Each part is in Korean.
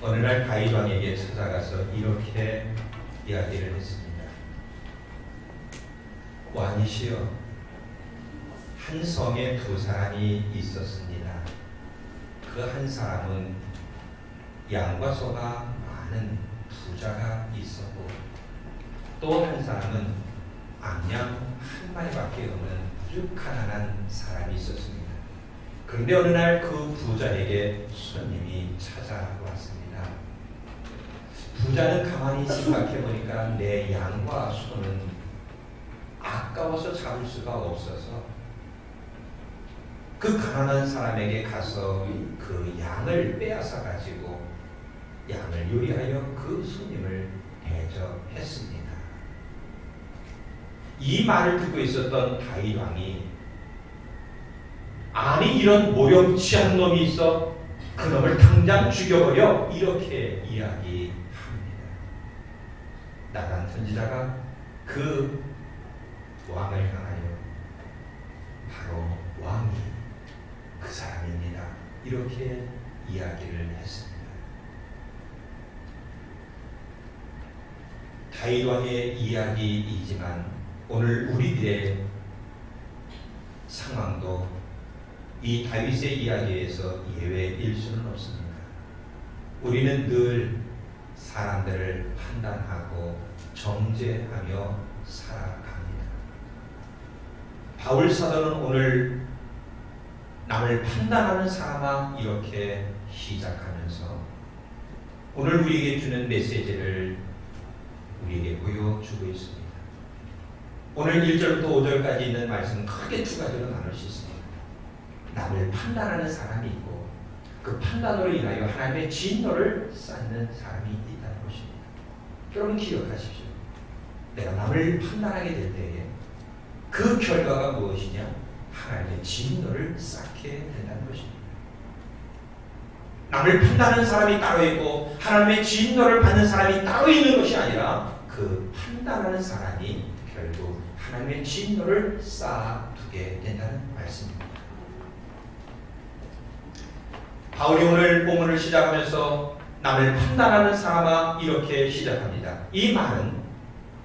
어느 날 다윗 왕에게 찾아가서 이렇게 이야기를 했습니다. 왕이시여, 한 성에 두 사람이 있었습니다. 그 한 사람은 양과 소가 많은 부자가 있었고, 또 한 사람은 암양 한 마리밖에 없는 아주 가난한 사람이 있었습니다. 그런데 어느 날 그 부자에게 손님이 찾아왔습니다. 부자는 가만히 생각해 보니까 내 양과 소는 아까워서 잡을 수가 없어서 그 가난한 사람에게 가서 그 양을 빼앗아 가지고 양을 요리하여 그 손님을 대접했습니다. 이 말을 듣고 있었던 다윗 왕이, 아니 이런 모욕치한 놈이 있어, 그 놈을 당장 죽여버려, 이렇게 이야기합니다. 나단 선지자가 그 왕을 향하여 바로 왕이 그 사람입니다, 이렇게 이야기를 했습니다. 다윗 왕의 이야기이지만 오늘 우리들의 상황도 이 다윗의 이야기에서 예외일 수는 없습니다. 우리는 늘 사람들을 판단하고 정죄하며 살아갑니다. 바울 사도는 오늘 남을 판단하는 사람아, 이렇게 시작하면서 오늘 우리에게 주는 메시지를 우리에게 보여주고 있습니다. 오늘 1절부터 5절까지 있는 말씀 크게 두 가지로 나눌 수 있습니다. 남을 판단하는 사람이 있고, 그 판단으로 인하여 하나님의 진노를 쌓는 사람이 있다는 것입니다. 여러분 기억하십시오. 내가 남을 판단하게 될 때에 그 결과가 무엇이냐? 하나님의 진노를 쌓게 된다는 것입니다. 남을 판단하는 사람이 따로 있고 하나님의 진노를 받는 사람이 따로 있는 것이 아니라, 그 판단하는 사람이 결국 하나님의 진노를 쌓아두게 된다는 말씀입니다. 바울이 오늘 본문을 시작하면서 남을 판단하는 사람아, 이렇게 시작합니다. 이 말은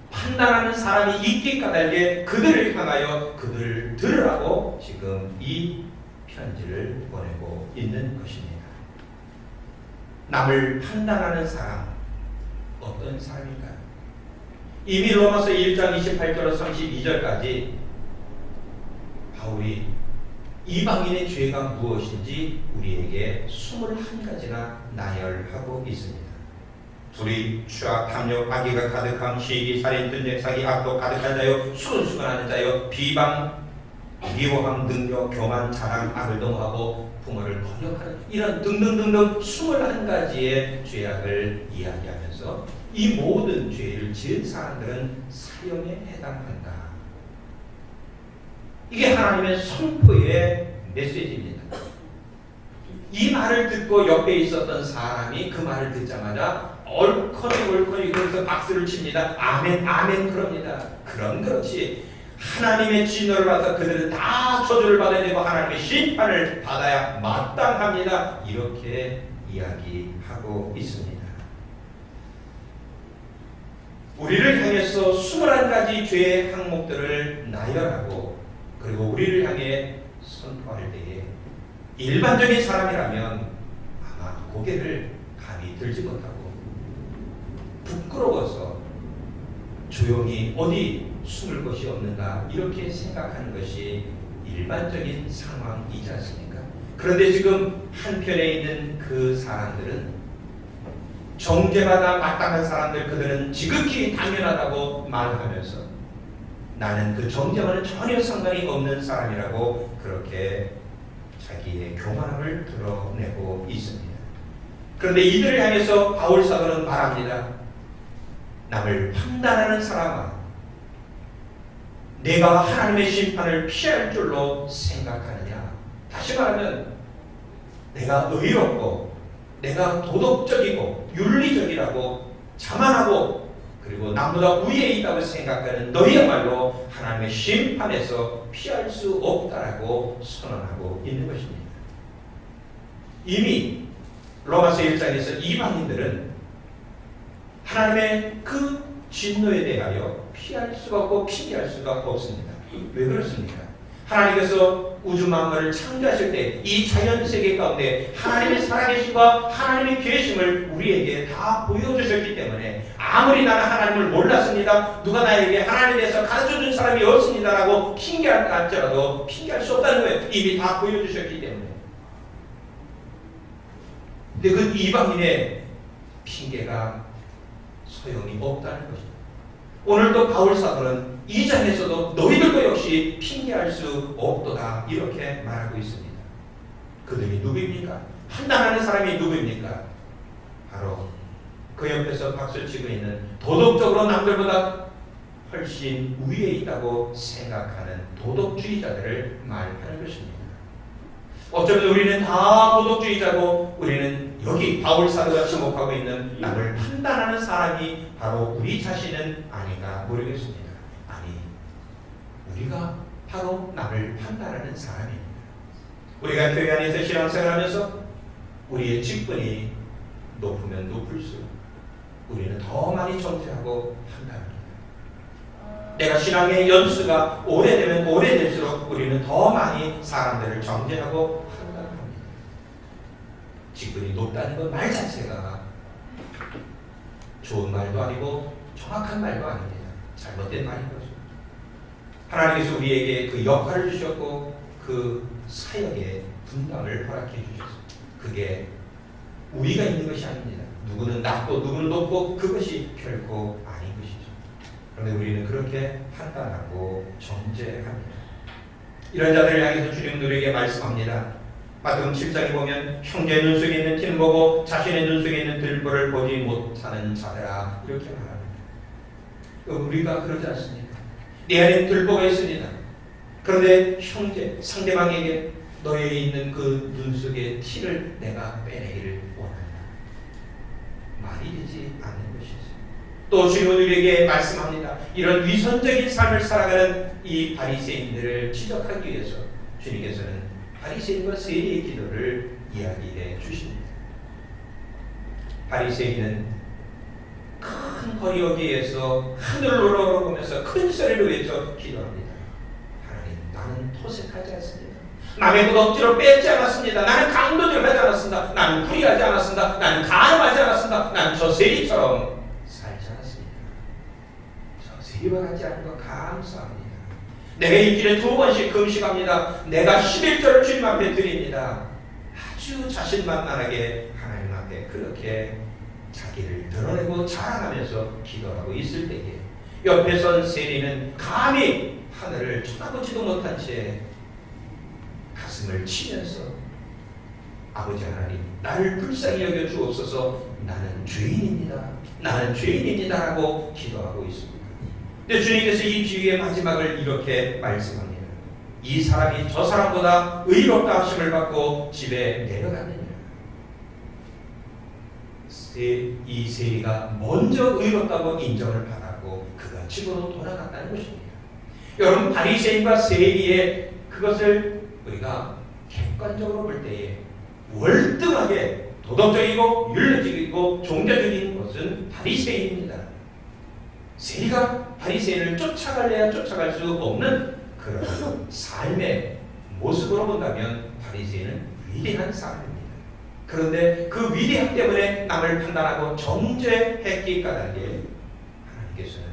판단하는 사람이 있기 까닭에 그들을 향하여 그들을 들으라고 지금 이 편지를 보내고 있는 것입니다. 남을 판단하는 사람, 어떤 사람일까요? 이미 로마서 1장 28절에서 32절까지 바울이 이방인의 죄가 무엇인지 우리에게 21가지나 나열하고 있습니다. 불의, 추악, 탐욕, 악의가 가득함, 시기, 살인, 전쟁, 사기, 악독 가득한 자요, 수근수근하는 자요, 비방, 미워함, 능력, 교만, 자랑, 악을 동하고 부모를 번역하는, 이런 등등등등 21가지의 죄악을 이야기하면서 이 모든 죄를 지은 사람들은 사형에 해당한다. 이게 하나님의 선포의 메시지입니다. 이 말을 듣고 옆에 있었던 사람이 그 말을 듣자마자 얼커니 그래서 박수를 칩니다. 아멘, 아멘, 그럽니다. 그렇지. 하나님의 진노를 받아서 그들은 다 저주를 받아야 되고 하나님의 심판을 받아야 마땅합니다. 이렇게 이야기하고 있습니다. 우리를 향해서 21가지 죄의 항목들을 나열하고, 그리고 우리를 향해 선포할 때에 일반적인 사람이라면 아마 고개를 감히 들지 못하고 부끄러워서 조용히 어디 숨을 곳이 없는가, 이렇게 생각하는 것이 일반적인 상황이지 않습니까? 그런데 지금 한편에 있는 그 사람들은 정죄받아 마땅한 사람들, 그들은 지극히 당연하다고 말하면서 나는 그 정죄와는 전혀 상관이 없는 사람이라고 그렇게 자기의 교만함을 드러내고 있습니다. 그런데 이들을 향해서 바울 사도는 말합니다. 남을 판단하는 사람아, 내가 하나님의 심판을 피할 줄로 생각하느냐? 다시 말하면 내가 의롭고 내가 도덕적이고 윤리적이라고 자만하고 그리고 남보다 위에 있다고 생각하는 너희야말로 하나님의 심판에서 피할 수 없다라고 선언하고 있는 것입니다. 이미 로마서 1장에서 이방인들은 하나님의 그 진노에 대하여 피할 수가 없고 피할 수가 없습니다. 왜 그렇습니까? 하나님께서 우주 만물을 창조하실 때 이 자연 세계 가운데 하나님의 살아계심과 하나님의 계심을 우리에게 다 보여주셨기 때문에 아무리 나는 하나님을 몰랐습니다. 누가 나에게 하나님에 대해서 가르쳐준 사람이 없습니다라고 핑계할지라도 핑계할 수 없다는 거예요. 이미 다 보여주셨기 때문에. 근데 그 이방인의 핑계가 소용이 없다는 것입니다. 오늘도 바울 사도는 이 장에서도 너희들도 역시 핑계할 수 없도다 이렇게 말하고 있습니다. 그들이 누구입니까? 판단하는 사람이 누구입니까? 바로 그 옆에서 박수치고 있는 도덕적으로 남들보다 훨씬 위에 있다고 생각하는 도덕주의자들을 말하는 것입니다. 어쩌면 우리는 다 도덕주의자고 우리는 여기 바울 사도가 지목하고 있는 남을 판단하는 사람이 바로 우리 자신은 아닌가 모르겠습니다. 아니, 우리가 바로 남을 판단하는 사람입니다. 우리가 교회 안에서 신앙생활하면서 우리의 직분이 높으면 높을수록 우리는 더 많이 정죄하고 판단합니다. 내가 신앙의 연수가 오래되면 오래될수록 우리는 더 많이 사람들을 정죄하고 판단합니다. 직분이 높다는 것 말 자체가 좋은 말도 아니고 정확한 말도 아닙니다. 잘못된 말인 거죠. 하나님께서 우리에게 그 역할을 주셨고 그 사역의 분담을 허락해 주셨습니다. 그게 우리가 있는 것이 아닙니다. 누구는 낮고 누구는 높고 그것이 결코 아닌 것이죠. 그런데 우리는 그렇게 판단하고 정죄합니다. 이런 자들을 향해서 주님 우리에게 말씀합니다. 마태복음 7장에 보면 형제의 눈 속에 있는 티는 보고 자신의 눈 속에 있는 들보를 보지 못하는 자들아 이렇게 말합니다. 우리가 그러지 않습니까? 내 안에 들보가 있습니다. 그런데 형제, 상대방에게 너에 있는 그 눈 속의 티를 내가 빼내기를 원한다. 말이 되지 않는 것이죠. 또 주님은 우리에게 말씀합니다. 이런 위선적인 삶을 살아가는 이 바리새인들을 지적하기 위해서 주님께서는 바리새인과 세리의 기도를 이야기해 주십니다. 바리새인은 큰 거리 어귀에서 하늘을 우러러보면서 큰 소리로 외쳐 기도합니다. 하나님, 나는 토색하지 않습니다. 남의 것 억지로 뺏지 않았습니다. 나는 강도질 하지 않았습니다. 나는 불의하지 않았습니다. 나는 간음하지 않았습니다. 나는 저 세리처럼 살지 않았습니다. 저 세리와 같지 않은 것 감사합니다. 내가 일주일에 2번씩 금식합니다. 내가 11절을 주님 앞에 드립니다. 아주 자신만만하게 하나님 앞에 그렇게 자기를 드러내고 자랑하면서 기도하고 있을 때에 옆에 선 세리는 감히 하늘을 쳐다보지도 못한 채 가슴을 치면서 아버지 하나님, 나를 불쌍히 여겨 주옵소서. 나는 죄인입니다. 나는 죄인입니다 라고 기도하고 있습니다. 근데 주님께서 이 비유의 마지막을 이렇게 말씀합니다. 이 사람이 저 사람보다 의롭다 하심을 받고 집에 내려갔느냐. 이 세리가 먼저 의롭다고 인정을 받았고 그가 집으로 돌아갔다는 것입니다. 여러분, 바리새인과 세리의 그것을 우리가 객관적으로 볼 때에 월등하게 도덕적이고 윤리적이고 종교적인 것은 바리새인입니다. 세리가 바리새인을 쫓아갈래야 쫓아갈 수 없는 그런 삶의 모습으로 본다면 바리새인은 위대한 사람입니다. 그런데 그 위대함 때문에 남을 판단하고 정죄했기 까닭에 하나님께서는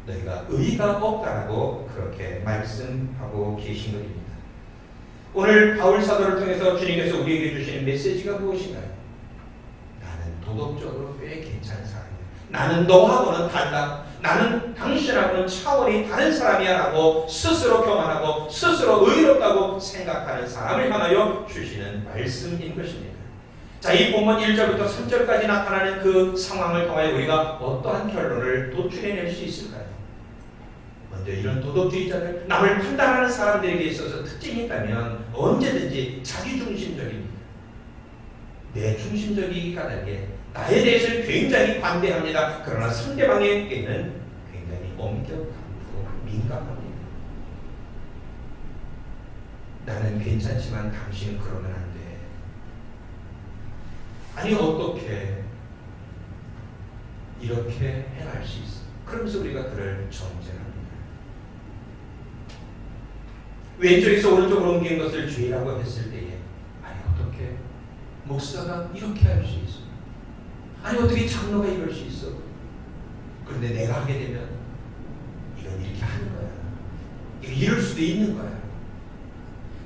너희가 의가 없다라고 그렇게 말씀하고 계신 것입니다. 오늘 바울 사도를 통해서 주님께서 우리에게 주시는 메시지가 무엇인가요? 나는 도덕적으로 꽤 괜찮은 사람이야. 나는 너하고는 달라. 나는 당신하고는 차원이 다른 사람이야 라고 스스로 교만하고 스스로 의롭다고 생각하는 사람을 향하여 주시는 말씀인 것입니다. 자, 이 본문 1절부터 3절까지 나타나는 그 상황을 통하여 우리가 어떠한 결론을 도출해낼 수 있을까요? 먼저 이런 도덕주의자들, 남을 판단하는 사람들에게 있어서 특징이 있다면 언제든지 자기중심적입니다. 내 중심적이기 까닭에 나에 대해서 굉장히 반대합니다. 그러나 상대방에게는 굉장히 엄격하고 민감합니다. 나는 괜찮지만 당신은 그러면 안 돼. 아니 어떻게 이렇게 행할 수 있어? 그러면서 우리가 그를 정죄합니다. 왼쪽에서 오른쪽으로 옮긴 것을 죄라고 했을 때에 아니 어떻게 목사가 이렇게 할 수 있어? 아니 어떻게 장로가 이럴 수 있어? 그런데 내가 하게 되면 이건 이렇게 하는 거야. 이럴 수도 있는 거야.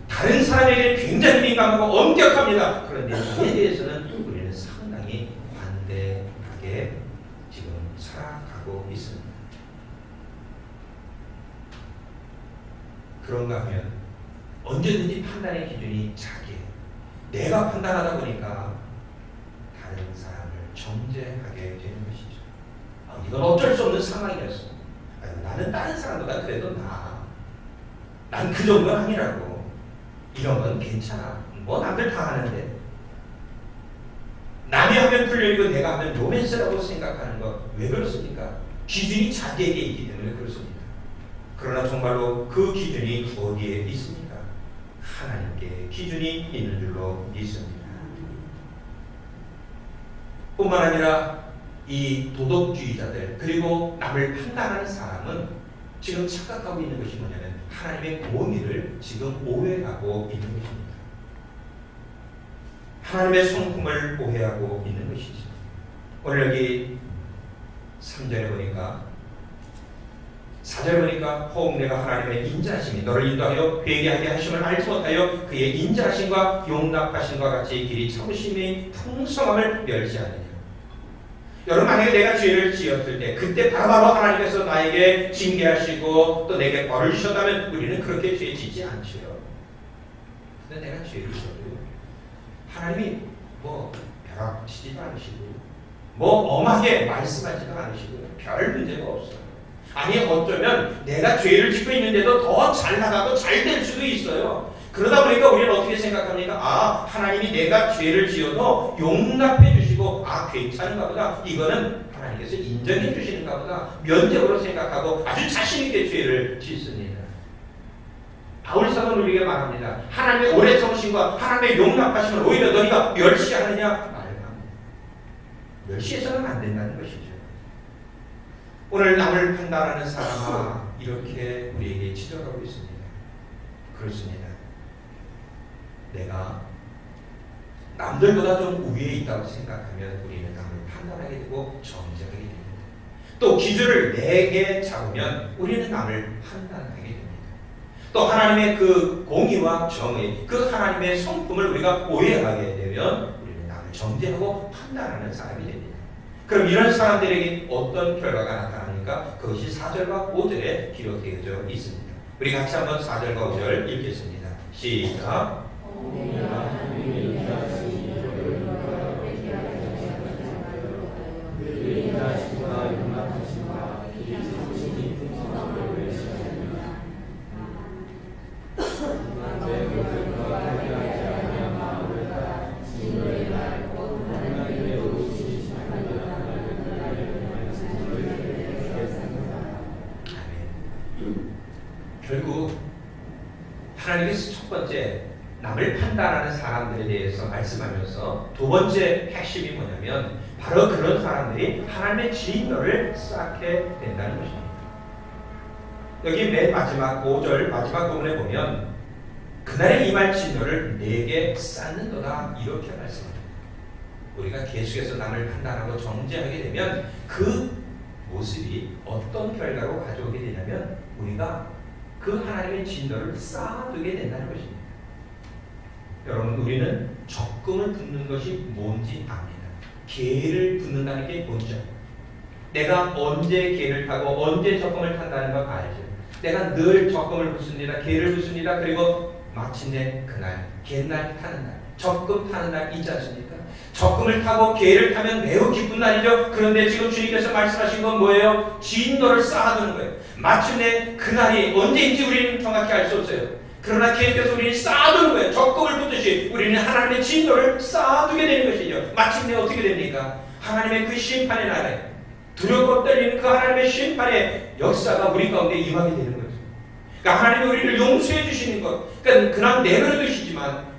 다른 사람에게 굉장히 민감하고 엄격합니다. 그런데 이에 대해서는 우리는 상당히 관대하게 지금 살아가고 있습니다. 그런가 하면 언제든지 판단의 기준이 자기예요. 내가 판단하다 보니까 다른 사람을 정죄하게 되는 것이죠. 이건 어쩔 수 없는 상황이었어. 나는 다른 사람보다 그래도 나아. 난 그 정도는 아니라고. 이런 건 괜찮아. 뭐 남들 다 하는데. 남이 하면 불륜이고 내가 하면 로맨스라고 생각하는 것 왜 그렇습니까? 기준이 자기에게 있기 때문에 그렇습니다. 그러나 정말로 그 기준이 어디에 있습니까? 하나님께 기준이 있는 줄로 믿습니다. 뿐만 아니라 이 도덕주의자들 그리고 남을 판단하는 사람은 지금 착각하고 있는 것이 뭐냐면 하나님의 공의를 지금 오해하고 있는 것입니다. 하나님의 성품을 오해하고 있는 것이죠. 오늘 여기 3절에 보니까 4절 보니까 혹 내가 하나님의 인자하심이 너를 인도하여 회개하게 하심을 알지 못하여 그의 인자하심과 용납하심과 같이 길이 참으심의 풍성함을 멸시하느냐. 여러분 만약에 내가 죄를 지었을 때 그때 바로 하나님께서 나에게 징계하시고 또 내게 벌을 주셨다면 우리는 그렇게 죄 짓지 않죠. 근데 내가 죄를 지어도 하나님이 뭐 벼락치지도 않으시고 뭐 엄하게 말씀하지도 않으시고 별 문제가 없어요. 아니 어쩌면 내가 죄를 짓고 있는데도 더 잘 나가고 잘 될 수도 있어요. 그러다 보니까 우리는 어떻게 생각합니까? 아, 하나님이 내가 죄를 지어도 용납해 주시고 괜찮은가 보다. 이거는 하나님께서 인정해 주시는가 보다. 면접으로 생각하고 아주 자신 있게 죄를 짓습니다. 바울사도는 우리에게 말합니다. 하나님의 오래 성신과 하나님의 용납하심을 오히려 너희가 멸시하느냐? 말합니다. 멸시해서는 안 된다는 것이죠. 오늘 남을 판단하는 사람아 이렇게 우리에게 지적하고 있습니다. 그렇습니다. 내가 남들보다 좀 우위에 있다고 생각하면 우리는 남을 판단하게 되고 정죄하게 됩니다. 또 기준을 내게 잡으면 우리는 남을 판단하게 됩니다. 또 하나님의 그 공의와 정의, 그 하나님의 성품을 우리가 오해하게 되면 우리는 남을 정죄하고 판단하는 사람이 됩니다. 그럼 이런 사람들에게 어떤 결과가 나타납니까? 그것이 4절과 5절에 기록되어 있습니다. 우리 같이 한번 4절과 5절 읽겠습니다. 시작. 결국 하나님께서 첫 번째 남을 판단하는 사람들에 대해서 말씀하면서 두 번째 핵심이 뭐냐면 바로 그런 사람들이 하나님의 진노를 쌓게 된다는 것입니다. 여기 맨 마지막 5절 마지막 부분에 보면 그날에 임할 진노를 내게 쌓는도다 이렇게 말씀합니다. 우리가 계속해서 남을 판단하고 정죄하게 되면 그 모습이 어떤 결과로 가져오게 되냐면 우리가 그 하나님의 진노를 쌓아두게 된다는 것입니다. 여러분 우리는 적금을 붓는 것이 뭔지 압니다. 개를 붓는다는 게 뭔지 압니다. 내가 언제 개를 타고 언제 적금을 탄다는 걸 알죠. 내가 늘 적금을 붓습니다. 개를 붓습니다. 그리고 마침내 그날 개날 타는 날 적금 타는 날 있지 않습니까? 적금을 타고 개를 타면 매우 기쁜 날이죠. 그런데 지금 주님께서 말씀하신 건 뭐예요? 진노를 쌓아두는 거예요. 마침내 그날이 언제인지 우리는 정확히 알 수 없어요. 그러나 계속해서 우리는 쌓아두는 거예요. 적금을 붓듯이 우리는 하나님의 진노를 쌓아두게 되는 것이죠. 마침내 어떻게 됩니까? 하나님의 그 심판의 날에 두렵고 떨리는 그 하나님의 심판의 역사가 우리 가운데 임하게 되는 거죠. 그러니까 하나님이 우리를 용서해 주시는 것, 그러니까 그냥 내버려 두시지만